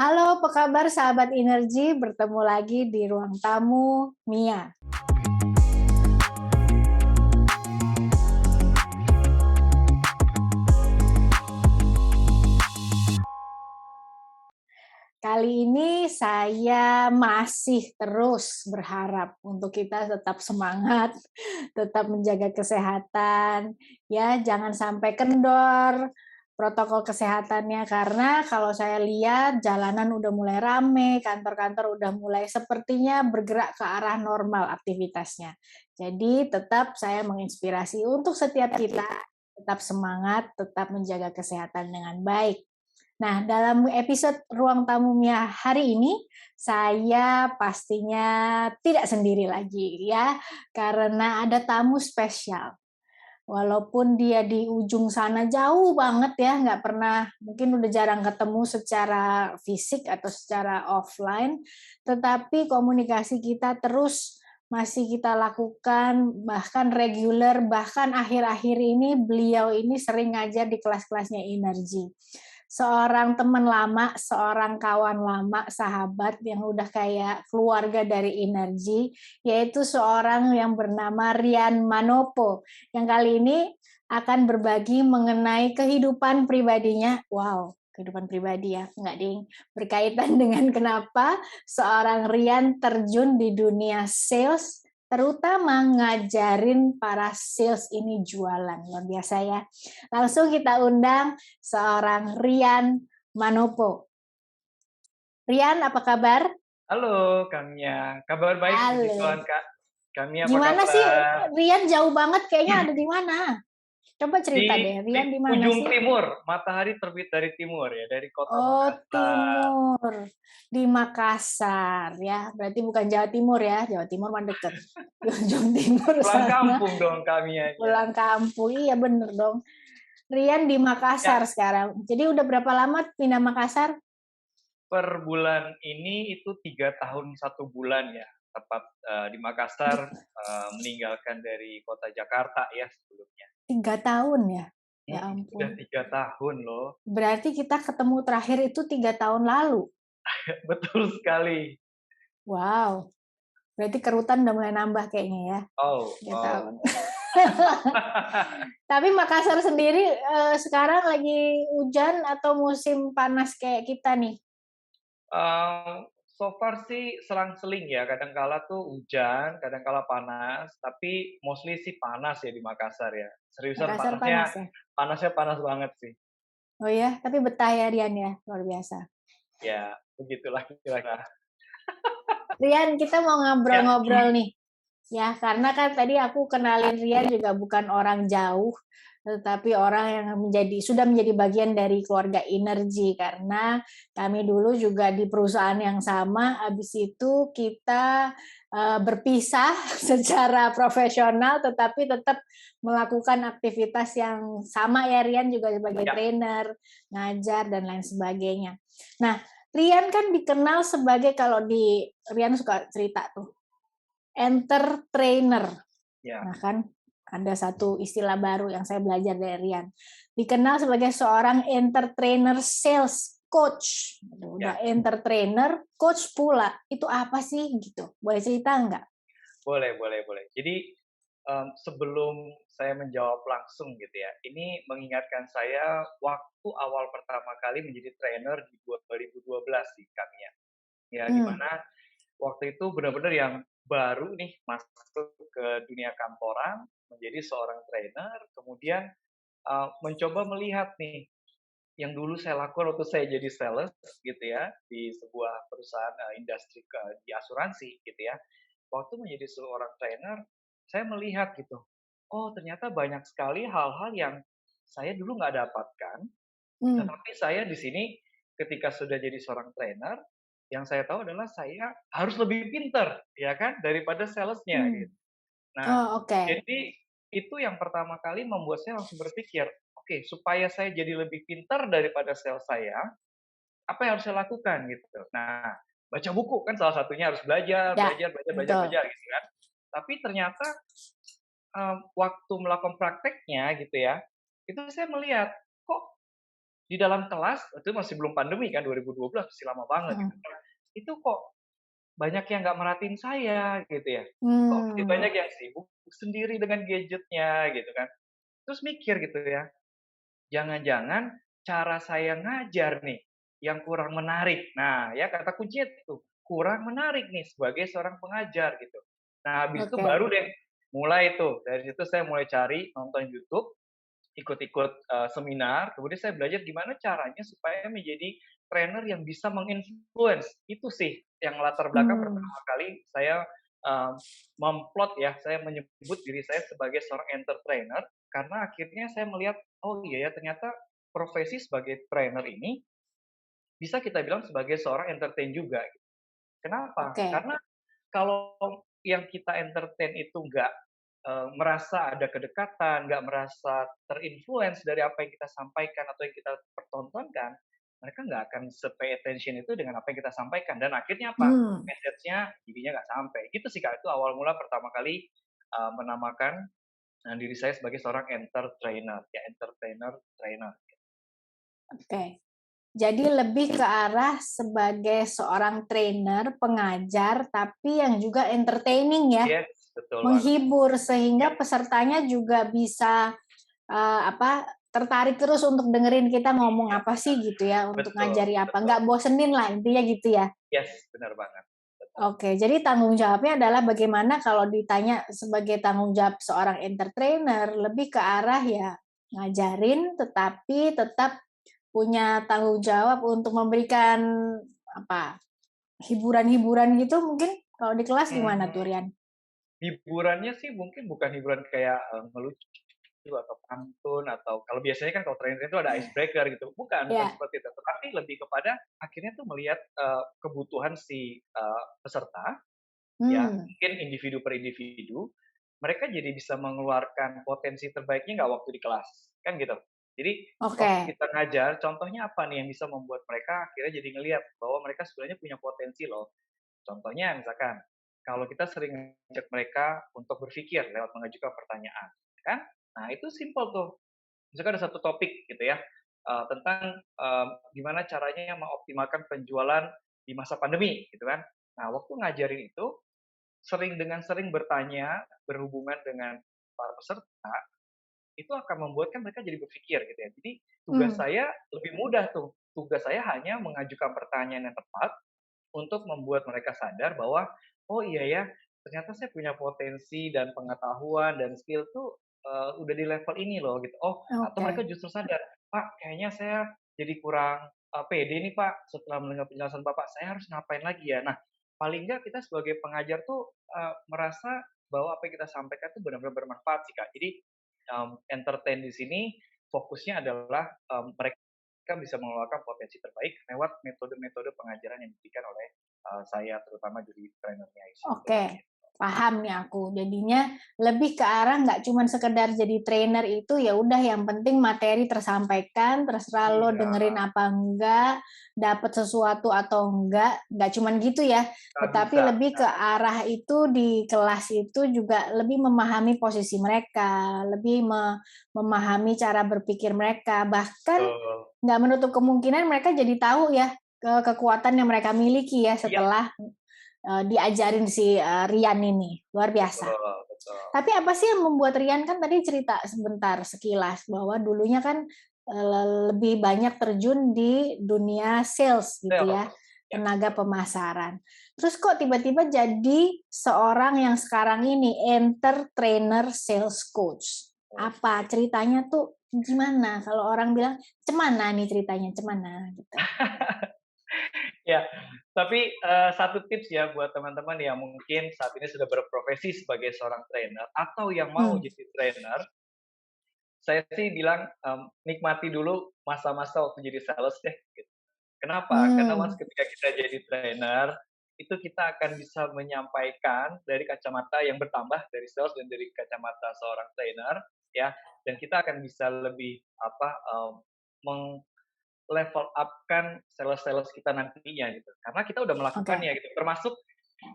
Halo, apa kabar sahabat Energi? Bertemu lagi di ruang tamu Mia. Kali ini saya masih terus berharap untuk kita tetap semangat, tetap menjaga kesehatan, ya jangan sampai kendor protokol kesehatannya karena kalau saya lihat jalanan udah mulai rame, kantor-kantor udah mulai sepertinya bergerak ke arah normal aktivitasnya. Jadi tetap saya menginspirasi untuk setiap kita tetap semangat, tetap menjaga kesehatan dengan baik. Nah, dalam episode Ruang Tamu Mia hari ini, saya pastinya tidak sendiri lagi ya, karena ada tamu spesial. Walaupun dia di ujung sana jauh banget ya, nggak pernah, mungkin udah jarang ketemu secara fisik atau secara offline, tetapi komunikasi kita terus masih kita lakukan, bahkan reguler, bahkan akhir-akhir ini beliau ini sering ngajar di kelas-kelasnya Energi. Seorang teman lama, seorang kawan lama, sahabat yang udah kayak keluarga dari Energi, yaitu seorang yang bernama Rian Manopo, yang kali ini akan berbagi mengenai kehidupan pribadinya. Wow, kehidupan pribadi ya, enggak ding. Berkaitan dengan kenapa seorang Rian terjun di dunia sales, terutama ngajarin para sales ini jualan. Luar biasa ya. Langsung kita undang seorang Rian Manopo. Rian, apa kabar? Halo, Kamia. Kabar baik, puji Halo. Tuhan, Kak. Kamia apa Gimana sih kabar? Rian jauh banget kayaknya ada di mana? Coba cerita Di deh, di Rian di mana ujung sih? timur, matahari terbit dari timur ya, dari kota Oh, Makassar. timur. Di Makassar ya. Berarti bukan Jawa Timur ya. Jawa Timur mah deket. Di ujung timur Pulang sana. kampung dong Kamianya. Pulang kampung. Iya bener dong. Rian di Makassar Ya, sekarang. Jadi udah berapa lama pindah Makassar? per bulan ini itu 3 tahun 1 bulan ya, tepat di Makassar, meninggalkan dari kota Jakarta ya sebelumnya. 3 tahun ya? Ya Udah ampun. 3 tahun loh. Berarti kita ketemu terakhir itu 3 tahun lalu. Betul sekali. Wow. Berarti kerutan udah mulai nambah kayaknya ya. Oh, 3 tahun. oh. Tapi Makassar sendiri sekarang lagi hujan atau musim panas kayak kita nih? So far sih selang-seling ya, kadang kala tuh hujan, kadang kala panas, tapi mostly sih panas ya di Makassar ya. Seriusan Makassar panas panasnya ya? panasnya panas banget sih. Oh ya, tapi betah ya Rian ya, luar biasa. Ya, begitulah kira-kira. Rian, kita mau Ya, ngobrol-ngobrol nih. Ya, karena kan tadi aku kenalin Rian juga bukan orang jauh, tetapi orang yang sudah menjadi bagian dari keluarga Energi karena kami dulu juga di perusahaan yang sama. Habis itu kita berpisah secara profesional, tetapi tetap melakukan aktivitas yang sama ya Rian juga sebagai ya, trainer, ngajar dan lain sebagainya. Nah, Rian kan dikenal sebagai kalau di Rian suka cerita tuh entertainer. ya, Nah kan ada satu istilah baru yang saya belajar dari Rian. Dikenal sebagai seorang entertainer sales coach. ya. Udah entertainer, coach pula. Itu apa sih gitu? Boleh cerita nggak? Boleh, boleh, boleh. Jadi, sebelum saya menjawab langsung gitu ya, ini mengingatkan saya waktu awal pertama kali menjadi trainer di 2012 sih, Kak Mia. Ya, di Hmm. mana waktu itu benar-benar yang baru nih masuk ke dunia kantoran, menjadi seorang trainer, kemudian mencoba melihat nih yang dulu saya lakukan waktu saya jadi sales gitu ya di sebuah perusahaan industri di asuransi gitu ya. Waktu menjadi seorang trainer, saya melihat gitu, oh ternyata banyak sekali hal-hal yang saya dulu nggak dapatkan, Hmm. tetapi saya di sini ketika sudah jadi seorang trainer, yang saya tahu adalah saya harus lebih pinter, ya kan, daripada salesnya Hmm. gitu. Nah, Oh, oke. Okay. jadi itu yang pertama kali membuat saya langsung berpikir, oke, supaya saya jadi lebih pinter daripada sales saya, apa yang harus saya lakukan gitu. Nah, baca buku kan salah satunya harus belajar, Ya, belajar, belajar, belajar, betul. belajar gitu kan. Tapi ternyata waktu melakukan prakteknya gitu ya, itu saya melihat kok di dalam kelas itu masih belum pandemi kan 2012 masih lama banget heeh. gitu kan. Itu kok banyak yang nggak merhatiin saya gitu ya. Kok masih Mmm, banyak yang sibuk sendiri dengan gadgetnya gitu kan. Terus mikir gitu ya, jangan-jangan cara saya ngajar nih yang kurang menarik. Nah, ya kata kuncinya itu, kurang menarik nih sebagai seorang pengajar gitu. Nah, habis itu oke. baru deh mulai tuh, dari situ saya mulai cari nonton YouTube, ikut-ikut, seminar, kemudian saya belajar gimana caranya supaya menjadi trainer yang bisa menginfluence. Itu sih yang latar belakang Mmm, pertama kali saya, eee, memplot ya, saya menyebut diri saya sebagai seorang entertainer, karena akhirnya saya melihat, oh iya ya ternyata profesi sebagai trainer ini bisa kita bilang sebagai seorang entertain juga. Kenapa? oke. Karena kalau yang kita entertain itu nggak, merasa ada kedekatan, nggak merasa ter-influence dari apa yang kita sampaikan atau yang kita pertontonkan, mereka nggak akan se-pay attention itu dengan apa yang kita sampaikan dan akhirnya apa, Mmm, message-nya jadinya nggak sampai. Gitu sih, Kak, itu awal mula pertama kali, menamakan, diri saya sebagai seorang entertainer, ya entertainer trainer. oke. Jadi lebih ke arah sebagai seorang trainer, pengajar, tapi yang juga entertaining ya, Yes, betul banget. menghibur Ya, sehingga pesertanya juga bisa, apa, tertarik terus untuk dengerin kita ngomong iya, apa sih gitu ya, untuk betul ngajari apa, betul. nggak bosenin lah intinya gitu ya? Yes, benar banget, betul. Oke, jadi tanggung jawabnya adalah bagaimana kalau ditanya sebagai tanggung jawab seorang entertainer, lebih ke arah ya ngajarin, tetapi tetap punya tanggung jawab untuk memberikan, apa, hiburan-hiburan gitu mungkin? Kalau di kelas gimana tuh, Mmm, Rian? hiburannya sih mungkin bukan hiburan kayak, ngelucu atau pantun atau kalau biasanya kan kalau trainer itu ada icebreaker gitu, bukan Ya, seperti itu, tetapi lebih kepada akhirnya tuh melihat, kebutuhan si, peserta, ya hmm, mungkin individu per individu, mereka jadi bisa mengeluarkan potensi terbaiknya nggak waktu di kelas, kan gitu. Jadi waktu oke, kita ngajar, contohnya apa nih yang bisa membuat mereka akhirnya jadi ngelihat bahwa mereka sebenarnya punya potensi loh. Contohnya misalkan, kalau kita sering ngajak mereka untuk berpikir lewat mengajukan pertanyaan, kan? Nah itu simpel tuh, misalkan ada satu topik gitu ya, tentang, gimana caranya mengoptimalkan penjualan di masa pandemi gitu kan. Nah waktu ngajarin itu, sering bertanya, berhubungan dengan para peserta, itu akan membuat kan mereka jadi berpikir gitu ya. Jadi tugas mmm, saya lebih mudah tuh, tugas saya hanya mengajukan pertanyaan yang tepat, untuk membuat mereka sadar bahwa, "Oh iya ya, ternyata saya punya potensi dan pengetahuan dan skill tuh, udah di level ini loh," gitu. Oh, atau oke, mereka justru sadar, "Pak, kayaknya saya jadi kurang, pede nih Pak, setelah mendengar penjelasan Bapak, saya harus ngapain lagi ya?" Nah, paling nggak kita sebagai pengajar tuh, merasa bahwa apa yang kita sampaikan tuh benar-benar bermanfaat sih, Kak. Jadi, entertain di sini fokusnya adalah, mereka bisa mengeluarkan potensi terbaik lewat metode-metode pengajaran yang diberikan oleh, saya terutama jadi trainernya di situ, oke. gitu. Paham nih aku. Jadinya lebih ke arah nggak cuman sekedar jadi trainer itu, ya udah yang penting materi tersampaikan, terserah lo Iya, dengerin apa enggak, dapat sesuatu atau enggak cuman gitu ya. Tetapi bisa lebih bisa, ke arah itu di kelas itu juga lebih memahami posisi mereka, lebih memahami cara berpikir mereka, bahkan betul. nggak menutup kemungkinan mereka jadi tahu ya, kekuatan yang mereka miliki ya Iya, setelah, diajarin si, Rian ini, luar biasa. betul betul. Tapi apa sih yang membuat Rian kan tadi cerita sebentar sekilas bahwa dulunya kan, lebih banyak terjun di dunia sales gitu ya, Sales, ya tenaga betul. pemasaran. Terus kok tiba-tiba jadi seorang yang sekarang ini trainer sales coach? Apa Oke. ceritanya tuh gimana? Kalau orang bilang, "Cemana nih ceritanya, cemana?" Gitu. Ya, tapi, satu tips ya buat teman-teman yang mungkin saat ini sudah berprofesi sebagai seorang trainer atau yang mau Mmm, jadi trainer, saya sih bilang, nikmati dulu masa-masa waktu jadi sales deh, gitu. Kenapa? Karena Mas mmm, ketika kita jadi trainer, itu kita akan bisa menyampaikan dari kacamata yang bertambah dari sales dan dari kacamata seorang trainer, ya, dan kita akan bisa lebih apa, meng-level up-kan sales-sales kita nantinya gitu. Karena kita udah oke. melakukannya gitu, termasuk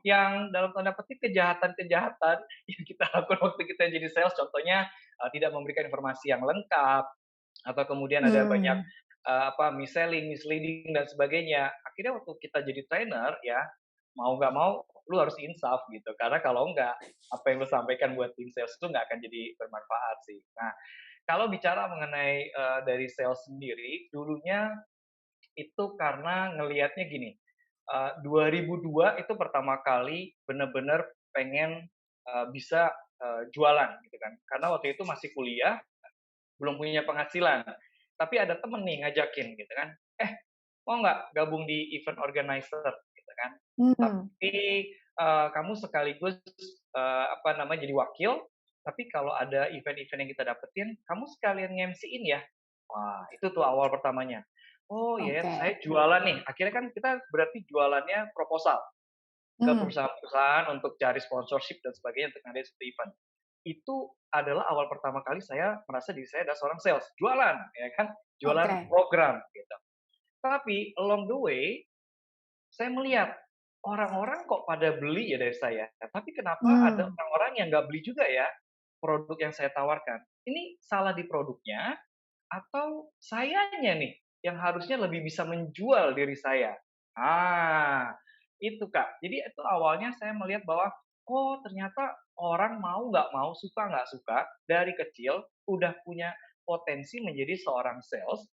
yang dalam tanda petik kejahatan-kejahatan yang kita lakukan waktu kita jadi sales, contohnya, tidak memberikan informasi yang lengkap, atau kemudian ada banyak, Mmm, mis-selling, misleading dan sebagainya. Akhirnya waktu kita jadi trainer ya, mau nggak mau lu harus insaf gitu. Karena kalau nggak, apa yang lu sampaikan buat tim sales itu nggak akan jadi bermanfaat sih. Nah, kalau bicara mengenai dari sales sendiri, dulunya itu karena ngelihatnya gini, 2002 itu pertama kali benar-benar pengen bisa jualan gitu kan. Karena waktu itu masih kuliah, belum punya penghasilan. Tapi ada temen nih ngajakin gitu kan, "Eh, mau nggak gabung di event organizer?" Gitu kan. Hmm, Tapi, kamu sekaligus, jadi wakil, tapi kalau ada event-event yang kita dapetin, kamu sekalian nge-MC-in ya. Wah, itu tuh awal pertamanya. Oh ya, oke. saya jualan nih. Akhirnya kan kita berarti jualannya proposal ke Hmm, perusahaan-perusahaan untuk cari sponsorship dan sebagainya untuk ngadain suatu event. Itu adalah awal pertama kali saya merasa diri saya adalah seorang sales, jualan, ya kan, jualan oke. program gitu. Tapi along the way, saya melihat orang-orang kok pada beli ya dari saya, tapi kenapa ada Hmm, orang-orang yang nggak beli juga ya produk yang saya tawarkan? Ini salah di produknya atau sayanya nih yang harusnya lebih bisa menjual diri saya? Ah, itu Kak. Jadi itu awalnya saya melihat bahwa, oh ternyata orang mau nggak mau, suka nggak suka, dari kecil udah punya potensi menjadi seorang sales,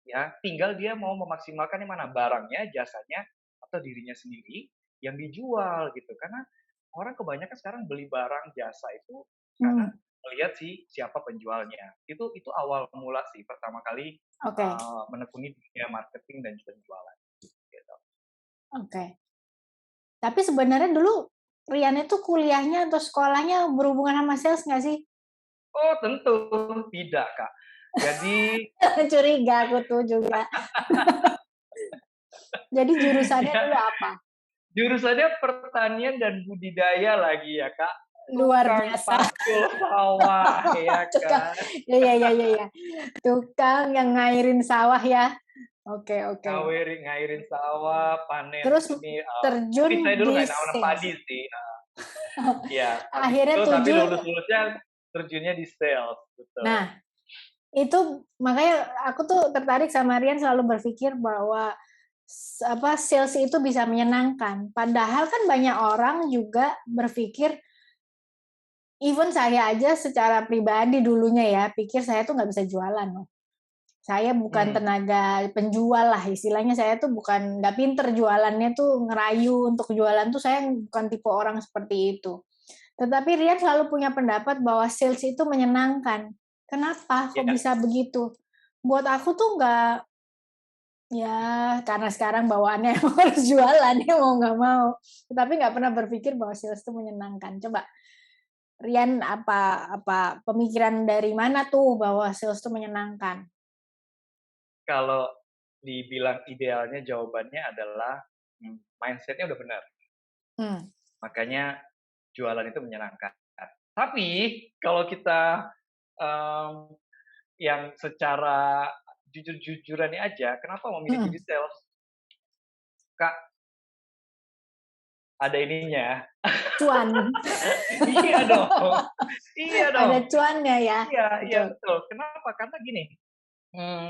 ya tinggal dia mau memaksimalkan yang mana, barangnya, jasanya, atau dirinya sendiri yang dijual gitu. Karena orang kebanyakan sekarang beli barang jasa itu karena hmm, melihat sih siapa penjualnya. Itu awal mula sih pertama kali, oke, menekuni dunia marketing dan penjualan gitu. oke. Tapi sebenarnya dulu Rian itu kuliahnya atau sekolahnya berhubungan sama sales nggak sih? Oh tentu tidak, Kak. Jadi Curiga aku tuh juga. Jadi jurusannya ya dulu apa? jurusannya pertanian dan budidaya lagi ya, Kak. Luar Tukang biasa. panggul sawah ya Tukang, kan. ya ya ya ya ya. Tukang yang ngairin sawah ya. Oke, oke. Ngairin sawah, panen Terus ini, terjun tapi saya dulu di nggak nanam sales. padi sih, iya, habis Akhirnya itu tapi terjun. lulus-lulusnya terjunnya di sales, betul. Nah, itu makanya aku tuh tertarik sama Rian selalu berpikir bahwa sales itu bisa menyenangkan. Padahal kan banyak orang juga berpikir, even saya aja secara pribadi dulunya ya, pikir saya tuh nggak bisa jualan loh. Saya bukan Hmm, tenaga penjual lah, istilahnya saya tuh bukan, nggak pinter jualannya tuh, ngerayu untuk jualan tuh saya bukan tipe orang seperti itu. Tetapi Rian selalu punya pendapat bahwa sales itu menyenangkan. Kenapa? Kok ya bisa begitu? Buat aku tuh nggak, ya karena sekarang bawaannya emang harus jualan ya mau nggak mau. Tetapi nggak pernah berpikir bahwa sales itu menyenangkan. Coba Rian apa apa pemikiran dari mana tuh bahwa sales itu menyenangkan? kalau dibilang idealnya jawabannya adalah, mindset-nya udah benar, Hmm. makanya jualan itu menyenangkan. Tapi kalau kita, mmm, yang secara jujur-jujurannya aja, kenapa memilih Hmm. jadi sales? Kak, ada ininya. Cuan. Iya dong, iya Ada dong. cuannya ya. Iya iya Betul. betul. Kenapa? Karena gini, mmm,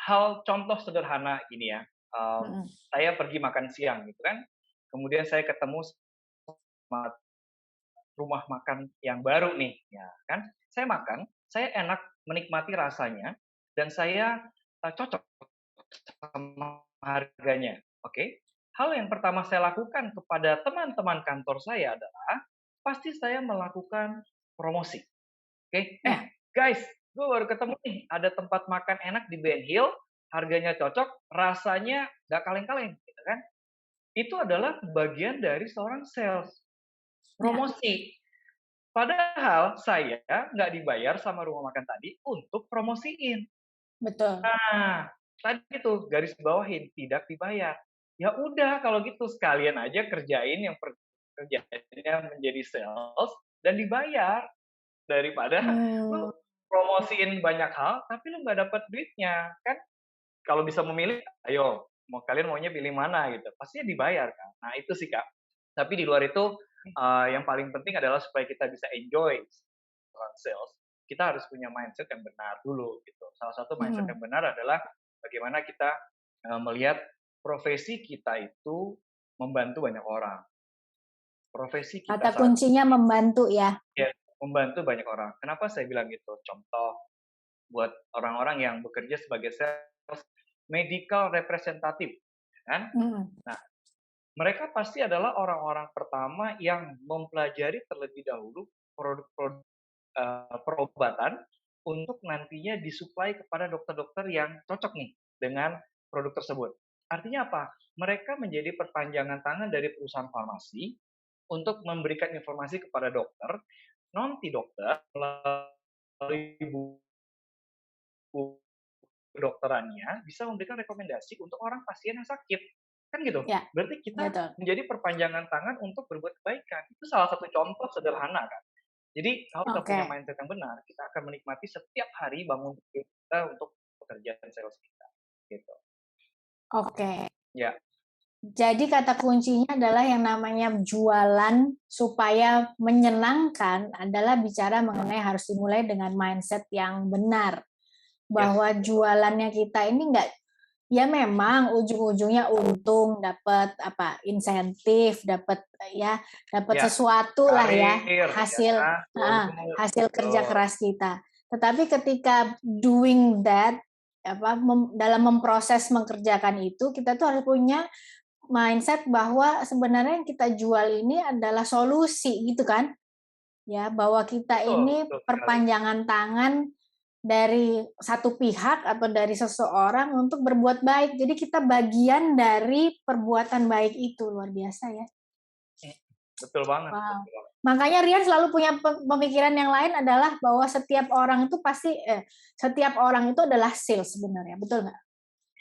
hal contoh sederhana gini ya, Hmm. saya pergi makan siang gitu kan, kemudian saya ketemu sama rumah makan yang baru nih, ya kan. Saya makan, saya enak menikmati rasanya dan saya, cocok sama harganya, oke. Hal yang pertama saya lakukan kepada teman-teman kantor saya adalah, pasti saya melakukan promosi. Oke, Ya, guys, gue baru ketemu nih, ada tempat makan enak di Ben Hill, harganya cocok, rasanya nggak kaleng-kaleng, gitu kan. Itu adalah bagian dari seorang sales, ya, promosi. Padahal saya nggak dibayar sama rumah makan tadi untuk promosiin. betul. Nah, tadi tuh garis bawahin, tidak dibayar. Ya udah kalau gitu sekalian aja kerjain yang kerjaannya menjadi sales dan dibayar. Daripada lu Hmm, promosiin banyak hal, tapi lu nggak dapat duitnya, kan kalau bisa memilih, ayo kalian maunya pilih mana gitu, pastinya dibayar kan. Nah itu sih Kak. Tapi di luar itu, yang paling penting adalah supaya kita bisa enjoy seorang sales, kita harus punya mindset yang benar dulu gitu. Salah satu mindset hmm, yang benar adalah, bagaimana kita melihat profesi kita itu membantu banyak orang. Profesi kita Kata saat kuncinya membantu ya. ya, membantu banyak orang. Kenapa saya bilang gitu? Contoh buat orang-orang yang bekerja sebagai sales medical representative, kan? Hmm. Nah, mereka pasti adalah orang-orang pertama yang mempelajari terlebih dahulu produk-produk perobatan untuk nantinya disuplai kepada dokter-dokter yang cocok nih dengan produk tersebut. Artinya apa? Mereka menjadi perpanjangan tangan dari perusahaan farmasi untuk memberikan informasi kepada dokter. Nanti dokter melalui buku kedokterannya bisa memberikan rekomendasi untuk orang pasien yang sakit. Kan gitu. Ya, Berarti kita betul. menjadi perpanjangan tangan untuk berbuat kebaikan. Itu salah satu contoh sederhana kan. Jadi kalau kita punya Oke. mindset yang benar, kita akan menikmati setiap hari bangun tidur kita untuk pekerjaan sales kita. Gitu. Oke. Ya, Jadi kata kuncinya adalah yang namanya jualan supaya menyenangkan adalah bicara mengenai harus dimulai dengan mindset yang benar. yes, Bahwa betul. jualannya kita ini enggak, ya memang ujung-ujungnya untung, dapat apa, insentif, dapat Ya, sesuatu lah ya, karir, ya, hasil bonus, hasil kerja betul. keras kita. Tetapi ketika doing that, dalam memproses mengerjakan itu, kita tuh harus punya mindset bahwa sebenarnya yang kita jual ini adalah solusi gitu kan. Ya, bahwa kita Betul, ini betul sekali. perpanjangan tangan dari satu pihak atau dari seseorang untuk berbuat baik. Jadi kita bagian dari perbuatan baik itu, luar biasa ya. Hmm, betul banget, Wow. betul banget. Makanya Rian selalu punya pemikiran yang lain adalah bahwa setiap orang itu adalah sales sebenarnya, betul nggak?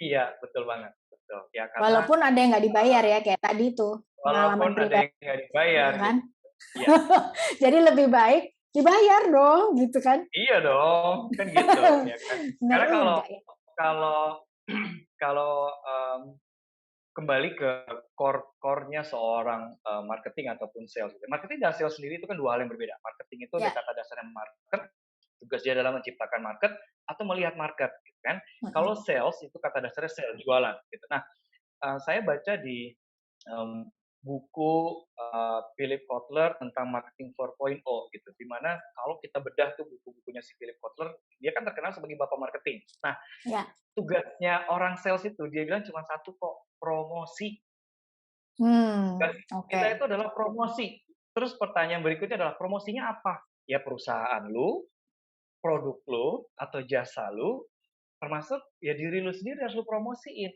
Iya, betul banget, betul. Ya karena Walaupun ada yang nggak dibayar ya, kayak tadi tuh, walaupun pengalaman ada pribadi, yang nggak dibayar ya kan? gitu. Iya, Jadi lebih baik dibayar dong, gitu kan? iya dong, kan gitu, ya kan. Benar Karena kalau enggak ya? kalau kalau kembali ke core-nya seorang marketing ataupun sales. Marketing dan sales sendiri itu kan dua hal yang berbeda. Marketing itu ada Ya. kata dasarnya market, tugas dia adalah menciptakan market atau melihat market, gitu kan. Kalau sales itu kata dasarnya sales, jualan, gitu. Nah, saya baca di um, buku Philip Kotler tentang marketing 4.0 gitu, di mana kalau kita bedah tuh buku-bukunya si Philip Kotler, dia kan terkenal sebagai bapak marketing. Nah, Ya. tugasnya orang sales itu dia bilang cuma satu kok, promosi. Tugas kita Oke. itu adalah promosi. Terus pertanyaan berikutnya adalah promosinya apa? Ya perusahaan lu, produk lu, atau jasa lu, termasuk ya diri lu sendiri harus lu promosiin.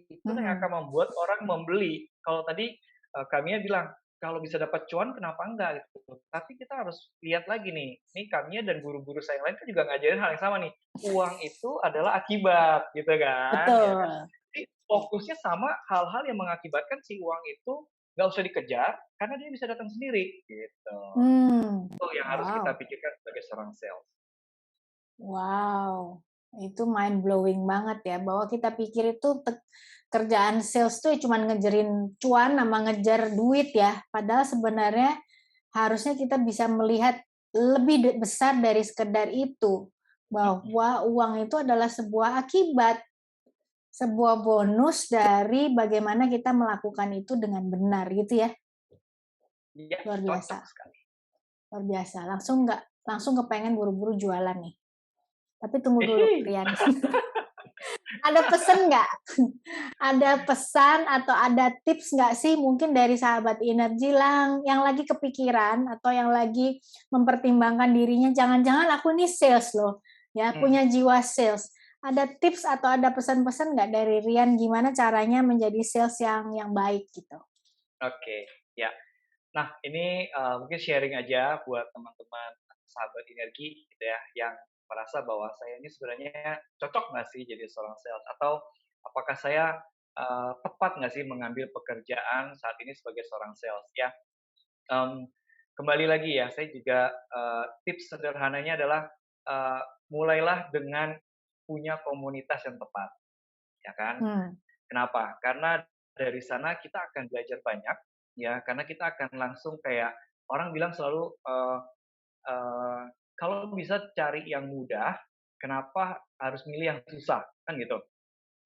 Itulah yang Mhm. akan membuat orang membeli. Kalau tadi Kamia bilang, kalau bisa dapat cuan kenapa enggak gitu. Tapi kita harus lihat lagi nih, nih Kamia dan guru-guru saya yang lain kan juga ngajarin hal yang sama nih. Uang itu adalah akibat gitu kan, ya kan. Betul. Jadi fokusnya sama hal-hal yang mengakibatkan si uang itu nggak usah dikejar karena dia bisa datang sendiri gitu. Itu yang harus kita Wow. pikirkan sebagai seorang sales. Wow. Itu mind blowing banget ya, bahwa kita pikir itu kerjaan sales tuh cuma ngejarin cuan sama ngejar duit ya. Padahal sebenarnya harusnya kita bisa melihat lebih besar dari sekedar itu. Bahwa uang itu adalah sebuah akibat, sebuah bonus dari bagaimana kita melakukan itu dengan benar gitu ya. Iya, Luar biasa. cocok sekali. Luar biasa. Langsung kepengen buru-buru jualan nih. Tapi tunggu dulu, Rian. Ada pesan nggak? Ada pesan atau ada tips nggak sih mungkin dari sahabat Energi yang lagi kepikiran atau yang lagi mempertimbangkan dirinya, jangan-jangan aku ini sales loh, ya Hmm, punya jiwa sales. Ada tips atau ada pesan-pesan nggak dari Rian gimana caranya menjadi sales yang baik gitu? oke, ya. Nah, ini mungkin sharing aja buat teman-teman sahabat energi gitu ya, yang merasa bahwa saya ini sebenarnya cocok nggak sih jadi seorang sales atau apakah saya tepat nggak sih mengambil pekerjaan saat ini sebagai seorang sales ya. Em, Kembali lagi ya, saya juga tips sederhananya adalah eh, mulailah dengan punya komunitas yang tepat, ya kan? Hmm. Kenapa? Karena dari sana kita akan belajar banyak, ya, karena kita akan langsung kayak orang bilang selalu, eee, kalau bisa cari yang mudah, kenapa harus milih yang susah? Kan gitu.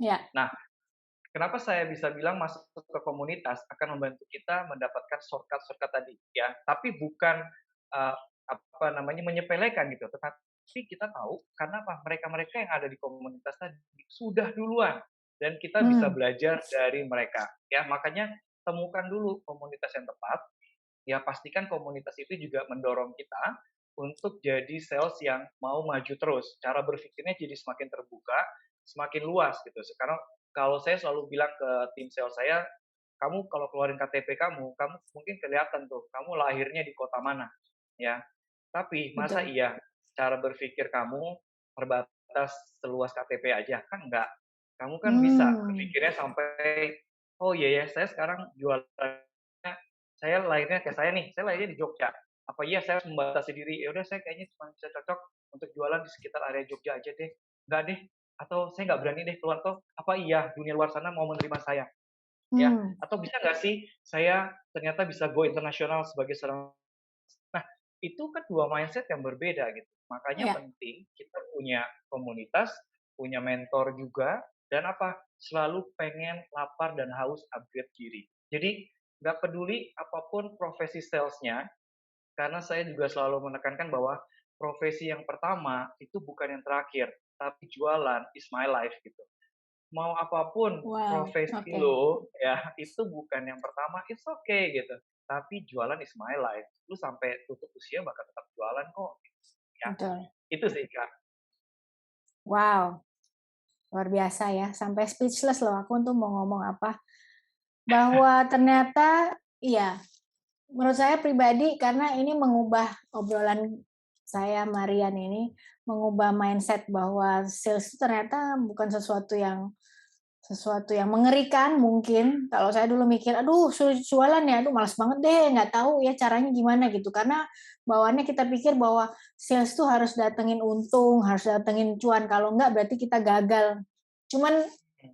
Ya. Nah, kenapa saya bisa bilang masuk ke komunitas akan membantu kita mendapatkan shortcut-shortcut tadi ya, tapi bukan, eee, apa namanya, menyepelekan gitu, tetapi kita tahu karena apa, mereka-mereka yang ada di komunitas tadi sudah duluan dan kita bisa Hmm. belajar dari mereka, ya. Makanya temukan dulu komunitas yang tepat, ya pastikan komunitas itu juga mendorong kita untuk jadi sales yang mau maju terus. Cara berpikirnya jadi semakin terbuka, semakin luas gitu. Sekarang kalau saya selalu bilang ke tim sales saya, kamu kalau keluarin KTP kamu, kamu mungkin kelihatan tuh, kamu lahirnya di kota mana, ya. Tapi masa Betul. iya cara berpikir kamu terbatas seluas KTP aja? Kan enggak. Kamu kan bisa Hmm. berpikirnya sampai, oh iya ya, saya sekarang jualannya, saya lahirnya kayak saya nih, saya lahirnya di Jogja. Apa iya saya harus membatasi diri? Ya udah saya kayaknya cuma bisa cocok untuk jualan di sekitar area Jogja aja deh. Enggak deh, atau saya nggak berani deh keluar toh, apa iya dunia luar sana mau menerima saya? Ya, Hmm. atau bisa nggak sih saya ternyata bisa go internasional sebagai seorang, nah, itu kan 2 mindset yang berbeda gitu. Makanya Ya. penting kita punya komunitas, punya mentor juga, dan apa, selalu pengen lapar dan haus upgrade diri. Jadi nggak peduli apapun profesi salesnya, karena saya juga selalu menekankan bahwa profesi yang pertama itu bukan yang terakhir, tapi jualan is my life gitu. Mau apapun Wow. profesi Oke. lo, ya itu bukan yang pertama, it's okay gitu. Tapi jualan is my life. Lu sampai tutup usia bakal tetap jualan kok, ya. Betul. Itu sih, Kak. Wow. Luar biasa ya. Sampai speechless loh aku tuh mau ngomong apa. Bahwa ternyata, iya, menurut saya pribadi karena ini mengubah obrolan saya Marian ini, mengubah mindset bahwa sales itu ternyata bukan sesuatu yang mengerikan mungkin. Kalau saya dulu mikir, aduh sulit jualan ya, aduh malas banget deh, nggak tahu ya caranya gimana gitu. Karena bawaannya kita pikir bahwa sales tuh harus datengin untung, harus datengin cuan. Kalau nggak berarti kita gagal. Cuman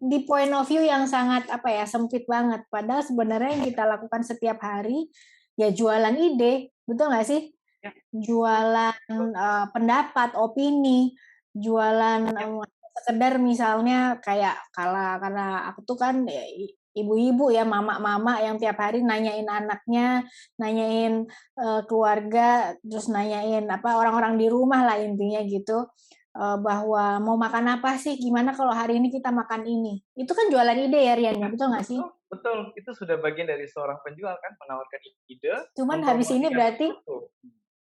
di point of view yang sangat apa ya, sempit banget. Padahal sebenarnya yang kita lakukan setiap hari ya jualan ide, betul nggak sih? Ya, Jualan betul. pendapat, opini, jualan Ya, sekedar misalnya kayak karena aku tuh kan ya, ibu-ibu ya, mama-mama yang tiap hari nanyain anaknya, nanyain keluarga, terus nanyain apa orang-orang di rumah lah intinya gitu, bahwa mau makan apa sih, gimana kalau hari ini kita makan ini. Itu kan jualan ide ya Rian ya, betul nggak sih? betul betul. Itu sudah bagian dari seorang penjual kan, menawarkan ide, Cuman habis ini mempromosikan berarti sesuatu.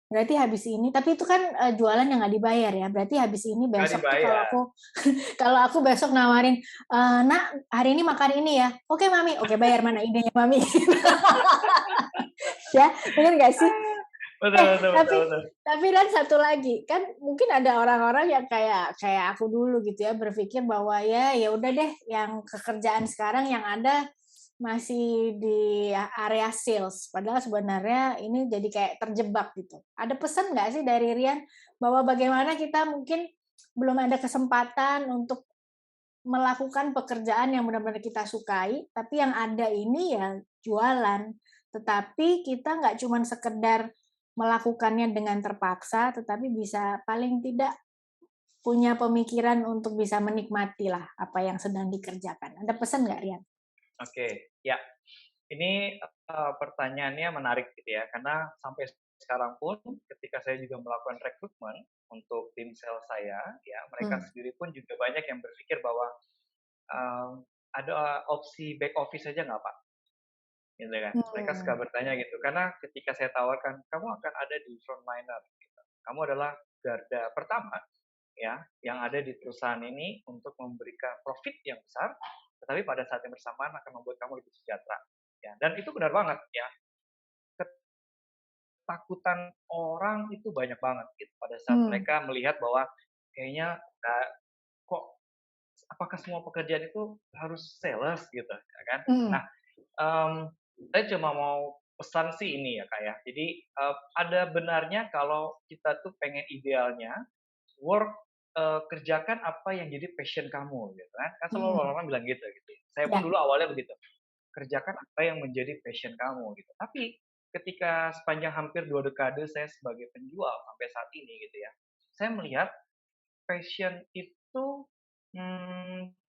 berarti habis ini tapi itu kan, jualan yang nggak dibayar ya, berarti habis ini Nggak besok tuh kalau dibayar. aku kalau aku besok nawarin, "Nak, hari ini makan ini ya." "Oke Mami." "Oke bayar, mana idenya Mami?" Ya, bener nggak sih? Betul betul betul Tapi betul. dan satu lagi, kan mungkin ada orang-orang yang kayak kayak aku dulu gitu ya, berpikir bahwa ya udah deh yang pekerjaan sekarang yang ada masih di area sales, padahal sebenarnya ini jadi kayak terjebak gitu. Ada pesan nggak sih dari Rian bahwa bagaimana kita mungkin belum ada kesempatan untuk melakukan pekerjaan yang benar-benar kita sukai, tapi yang ada ini ya jualan. Tetapi kita nggak cuman sekedar melakukannya dengan terpaksa, tetapi bisa paling tidak punya pemikiran untuk bisa menikmati lah apa yang sedang dikerjakan. Ada pesan nggak, Rian? Oke, ya. Ini, pertanyaannya menarik gitu ya, karena sampai sekarang pun ketika saya juga melakukan rekrutmen untuk tim sales saya, ya mereka Hmm. sendiri pun juga banyak yang berpikir bahwa, eee, ada opsi back office saja nggak, Pak? Gitu kan. Mereka suka Hmm. bertanya gitu, karena ketika saya tawarkan, "Kamu akan ada di frontliner," gitu. "Kamu adalah garda pertama ya, yang ada di perusahaan ini untuk memberikan profit yang besar, tetapi pada saat yang bersamaan akan membuat kamu lebih sejahtera." Ya, dan itu benar banget ya. Ketakutan orang itu banyak banget gitu pada saat Hmm. mereka melihat bahwa kayaknya, kok apakah semua pekerjaan itu harus sales gitu ya kan. Nah, Mhm. mmm, saya cuma mau pesan sih ini ya, Kak, ya. Jadi, ada benarnya kalau kita tuh pengen idealnya work kerjakan apa yang jadi passion kamu gitu kan. Kan selalu Mhm. orang-orang bilang gitu. Saya pun Ya. dulu awalnya begitu. Kerjakan apa yang menjadi passion kamu gitu. Tapi ketika sepanjang hampir 2 dekade saya sebagai penjual sampai saat ini gitu ya, saya melihat passion itu,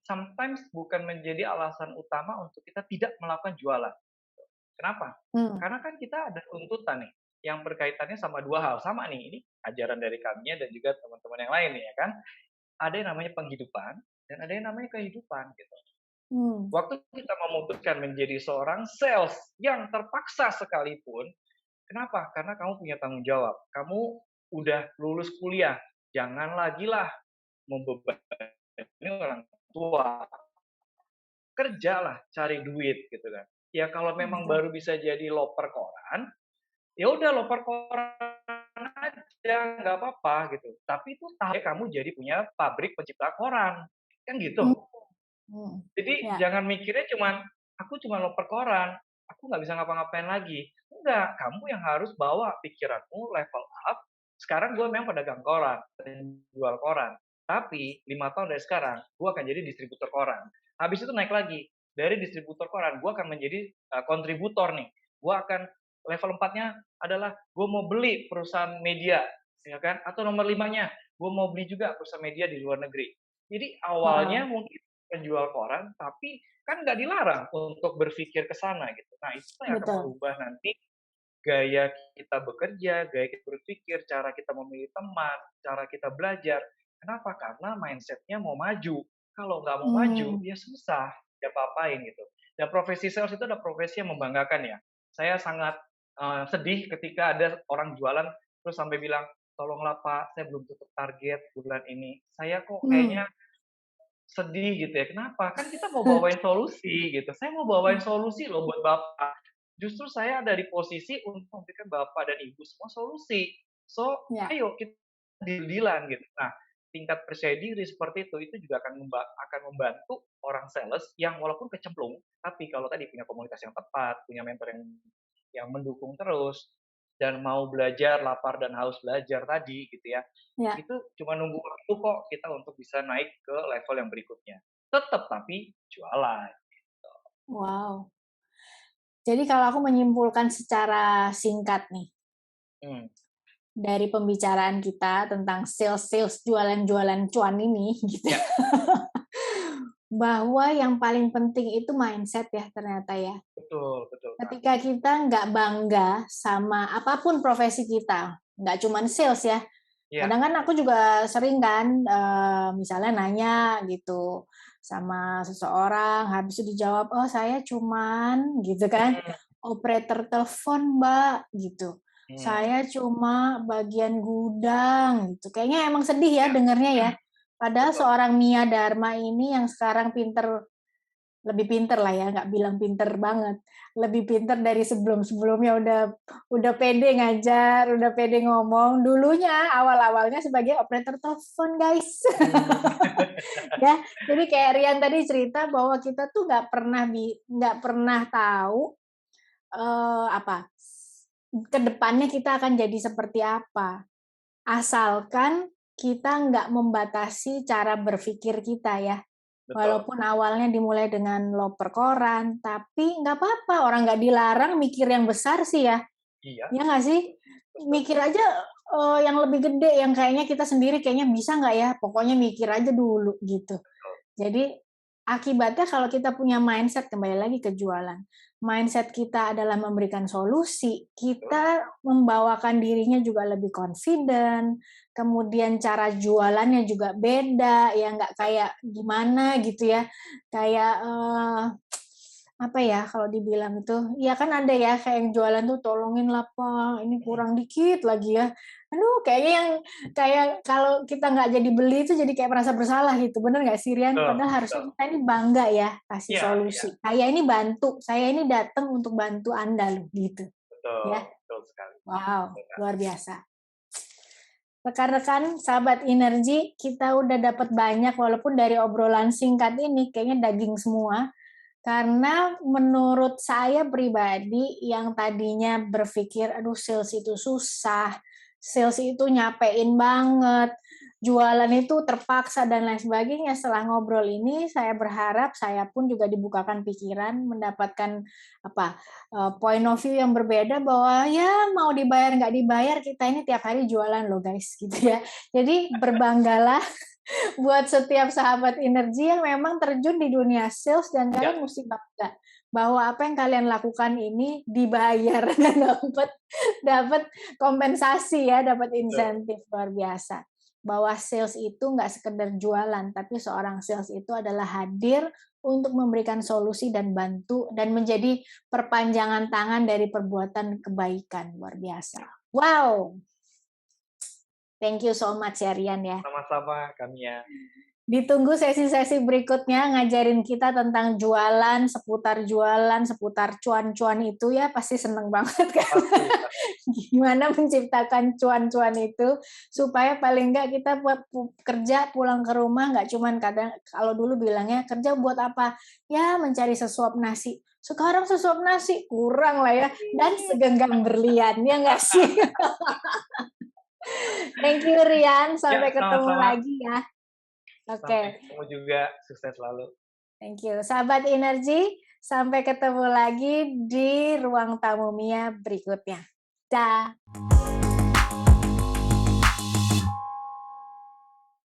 sometimes bukan menjadi alasan utama untuk kita tidak melakukan jualan. Kenapa? Hmm. Karena kan kita ada tuntutan nih, yang berkaitannya sama 2 hal, sama nih, ini ajaran dari kami dan juga teman-teman yang lain nih ya kan. Ada yang namanya penghidupan dan ada yang namanya kehidupan gitu. Hmm. Waktu kita memutuskan menjadi seorang sales yang terpaksa sekalipun, kenapa? Karena kamu punya tanggung jawab. Kamu udah lulus kuliah, jangan lagi lah membebani orang tua. Kerjalah, cari duit gitu kan. Ya kalau memang Betul. baru bisa jadi loper koran, ya udah loper koran aja, nggak apa-apa gitu. Tapi itu tahu kamu jadi punya pabrik pencipta koran, kan Hmm. gitu. Hmm. Jadi Ya. jangan mikirnya cuman, "Aku cuma loper koran, aku nggak bisa ngapa-ngapain lagi." Enggak, kamu yang harus bawa pikiranmu level up, sekarang gue memang pedagang koran, penjual koran. Tapi 5 tahun dari sekarang, gue akan jadi distributor koran. Habis itu naik lagi, dari distributor koran, gue akan menjadi, kontributor nih. Gue akan level 4-nya adalah gue mau beli perusahaan media, ya kan, atau nomor 5-nya, gue mau beli juga perusahaan media di luar negeri. Jadi awalnya Wow. mungkin penjual koran, tapi kan nggak dilarang untuk berpikir ke sana gitu. Nah, itu yang akan Betul. merubah nanti gaya kita bekerja, gaya kita berpikir, cara kita memilih teman, cara kita belajar. Kenapa? Karena mindset-nya mau maju. Kalau nggak mau maju, Hmm. ya susah, ya apa-apain gitu. Dan profesi sales itu adalah profesi yang membanggakan ya. Saya sangat sedih ketika ada orang jualan terus sampai bilang, tolonglah Pak, saya belum tutup target bulan ini. Saya kok Hmm. kayaknya sedih gitu ya, kenapa? Kan kita mau bawain solusi gitu, saya mau bawain solusi loh buat Bapak. Justru saya ada di posisi untuk memberikan Bapak dan Ibu semua solusi. So, Ya. ayo kita deal-deal-an gitu. Nah, tingkat percaya diri seperti itu juga akan membantu orang sales yang walaupun kecemplung, tapi kalau tadi punya komunitas yang tepat, punya mentor yang mendukung terus, dan mau belajar, lapar dan haus belajar tadi gitu ya, Ya. itu cuma nunggu waktu kok kita untuk bisa naik ke level yang berikutnya. Tetap tapi jualan. Wow. Jadi kalau aku menyimpulkan secara singkat nih, Hmm, dari pembicaraan kita tentang sales-sales jualan-jualan cuan ini gitu, ya, bahwa yang paling penting itu mindset ya ternyata ya. betul betul Kak. Ketika kita nggak bangga sama apapun profesi kita, nggak cuman sales ya. Iya, Kadang kan aku juga sering kan, misalnya nanya gitu sama seseorang, habis itu dijawab, "Oh saya cuman," gitu kan, mhm "operator telepon Mbak," gitu. mhm, "Saya cuma bagian gudang," gitu. Kayaknya emang sedih ya iya, dengernya ya. Padahal betul. seorang Mia Dharma ini yang sekarang lebih pinter lah ya, nggak bilang pinter banget, lebih pinter dari sebelum-sebelumnya, udah pede ngajar, udah pede ngomong. Dulunya awal-awalnya sebagai operator telepon, guys. Mmm, Ya, jadi kayak Rian tadi cerita bahwa kita tuh nggak pernah tahu, apa, ke depannya kita akan jadi seperti apa. Asalkan kita nggak membatasi cara berpikir kita ya. betul. Walaupun awalnya dimulai dengan loper koran, tapi nggak apa-apa, orang nggak dilarang mikir yang besar sih ya. Iya, Ya nggak sih? betul Mikir aja, yang lebih gede, yang kayaknya kita sendiri kayaknya bisa nggak ya, pokoknya mikir aja dulu, gitu. betul. Jadi, akibatnya kalau kita punya mindset, kembali lagi ke jualan, mindset kita adalah memberikan solusi, Betul. kita membawakan dirinya juga lebih confident, kemudian cara jualannya juga beda, ya nggak kayak gimana gitu ya, kayak, apa ya kalau dibilang itu, ya kan ada ya kayak yang jualan tuh, "Tolongin lah Pak, ini Mhm, kurang dikit lagi ya." Aduh kayaknya yang kayak kalau kita nggak jadi beli itu jadi kayak merasa bersalah gitu, bener nggak sih Rian? betul Padahal harusnya betul. kita ini bangga ya kasih Iya iya, solusi, saya ini datang untuk bantu Anda loh, gitu ya. betul sekali. Wow, Betul, Kak. luar biasa. Rekan-rekan, sahabat Energi, kita udah dapat banyak walaupun dari obrolan singkat ini kayaknya daging semua. Karena menurut saya pribadi yang tadinya berpikir, aduh sales itu susah, sales itu nyapein banget, jualan itu terpaksa dan lain sebagainya. Setelah ngobrol ini, saya berharap saya pun juga dibukakan pikiran, mendapatkan apa point of view yang berbeda bahwa ya mau dibayar nggak dibayar kita ini tiap hari jualan loh guys, gitu ya. Jadi berbanggalah buat setiap sahabat energi yang memang terjun di dunia sales dan Ya, kalian mesti bangga bahwa apa yang kalian lakukan ini dibayar dan dapat kompensasi ya, dapat betul. insentif luar biasa. Bahwa sales itu nggak sekedar jualan, tapi seorang sales itu adalah hadir untuk memberikan solusi dan bantu dan menjadi perpanjangan tangan dari perbuatan kebaikan luar biasa. Wow, thank you so much ya Rian ya. Sama-sama kami ya. Ditunggu sesi-sesi berikutnya ngajarin kita tentang jualan, seputar cuan-cuan itu ya, pasti seneng banget kan. Pasti, pasti. Gimana menciptakan cuan-cuan itu, supaya paling enggak kita buat kerja pulang ke rumah nggak cuman kadang kalau dulu bilangnya kerja buat apa? Ya mencari sesuap nasi. Sekarang sesuap nasi kurang lah ya, dan segenggam berlian, ya nggak sih? Thank you Rian, Ya, sampai ketemu sama-sama. lagi ya. Sampai Oke. ketemu juga. Sukses selalu. Thank you. Sahabat Energi, sampai ketemu lagi di ruang tamu Mia berikutnya. Dah.